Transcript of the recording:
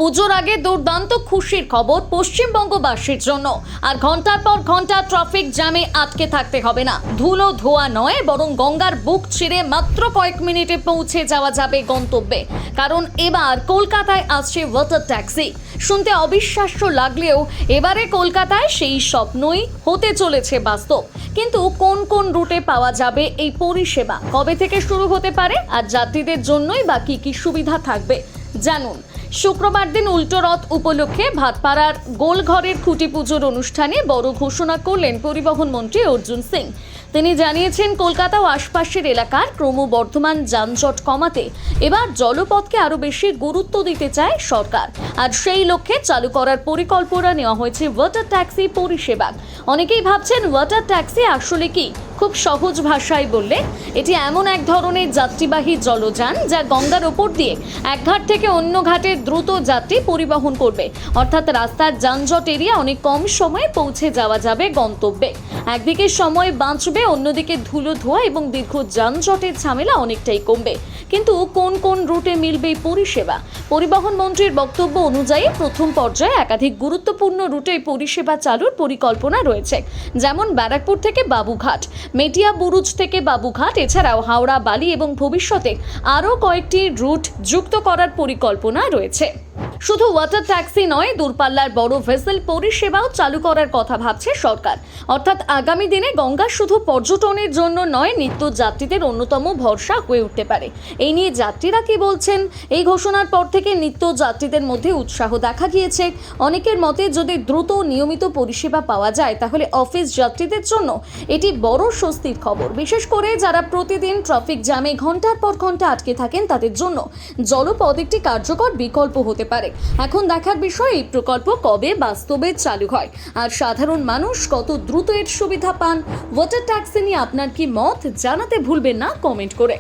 পুজোর আগে দুর্দান্ত খুশির খবর পশ্চিমবঙ্গবাসীর জন্য। আর ঘন্টার পর ঘন্টা ট্রাফিক জ্যামে আটকে থাকতে হবে না। ধুলো ধোয়া নয়, বরং গঙ্গার বুক চিরে মাত্র কয়েক মিনিটে পৌঁছে যাওয়া যাবে গন্তব্যে। কারণ এবার কলকাতায় আসছে ওয়াটার ট্যাক্সি। শুনতে অবিশ্বাস্য লাগলেও এবারে কলকাতায় সেই স্বপ্নই হতে চলেছে বাস্তব। কিন্তু কোন কোন রুটে পাওয়া যাবে এই পরিষেবা, কবে থেকে শুরু হতে পারে, আর যাত্রীদের জন্যই বা কি কি সুবিধা থাকবে জানুন। শুক্রবার দিন উল্টো রথ উপলক্ষে ভাটপাড়ার গোলঘরের খুঁটি পুজোর অনুষ্ঠানে বড় ঘোষণা করলেন পরিবহন মন্ত্রী অর্জুন সিং। তিনি জানিয়েছেন, কলকাতা ও আশপাশের এলাকার ক্রমবর্ধমান যানজট কমাতে এবার জলপথকে আরও বেশি গুরুত্ব দিতে চায় সরকার। আর সেই লক্ষ্যে চালু করার পরিকল্পনা নেওয়া হয়েছে ওয়াটার ট্যাক্সি পরিষেবা। অনেকেই ভাবছেন ওয়াটার ট্যাক্সি আসলে কি? খুব সহজ ভাষায় বললে এটি এমন এক ধরনের যাত্রীবাহী জলযান যা গঙ্গার ওপর দিয়ে এক ঘাট থেকে অন্য ঘাটে দ্রুত যাত্রী পরিবহন করবে। অর্থাৎ রাস্তার যানজট এড়িয়ে অনেক কম সময়ে পৌঁছে যাওয়া যাবে গন্তব্যে। একদিকে সময় বাঁচবে, অন্যদিকে ধুলো ধোয়া এবং দীর্ঘ যানজটের ঝামেলা অনেকটাই কমবে। কিন্তু কোন কোন রুটে মিলবে এই পরিষেবা? পরিবহন মন্ত্রীর বক্তব্য অনুযায়ী প্রথম পর্যায়ে একাধিক গুরুত্বপূর্ণ রুটে পরিষেবা চালুর পরিকল্পনা রয়েছে, যেমন ব্যারাকপুর থেকে বাবুঘাট, মেটিয়া বুরুজ থেকে বাবুঘাট, এছাড়াও হাওড়া বালি এবং ভবিষ্যতে আরও কয়েকটি রুট যুক্ত করার পরিকল্পনা রয়েছে। শুধু ওয়াটার ট্যাক্সি নয়, দূরপাল্লার বড় ভেসেল পরিষেবাও চালু করার কথা ভাবছে সরকার। অর্থাৎ আগামী দিনে গঙ্গা শুধু পর্যটনের জন্য নয়, নিত্য যাত্রীদের অন্যতম ভরসা হয়ে উঠতে পারে। এই নিয়ে যাত্রীরা কি বলছেন? এই ঘোষণার পর থেকে নিত্য যাত্রীদের মধ্যে উৎসাহ দেখা গিয়েছে। অনেকের মতে, যদি দ্রুত নিয়মিত পরিষেবা পাওয়া যায় তাহলে অফিস যাত্রীদের জন্য এটি বড় স্বস্তির খবর। বিশেষ করে যারা প্রতিদিন ট্রাফিক জ্যামে ঘন্টার পর ঘন্টা আটকে থাকেন, তাদের জন্য জলপথ একটি কার্যকর বিকল্প হতে পারে। এখন দেখার বিষয় এই প্রকল্প কবে বাস্তবে চালু হয়, আর সাধারণ মানুষ কত দ্রুত এর সুবিধা পান। ওয়াটার ট্যাক্সি নিয়ে আপনার কি মত? জানাতে ভুলবেন না কমেন্ট করে।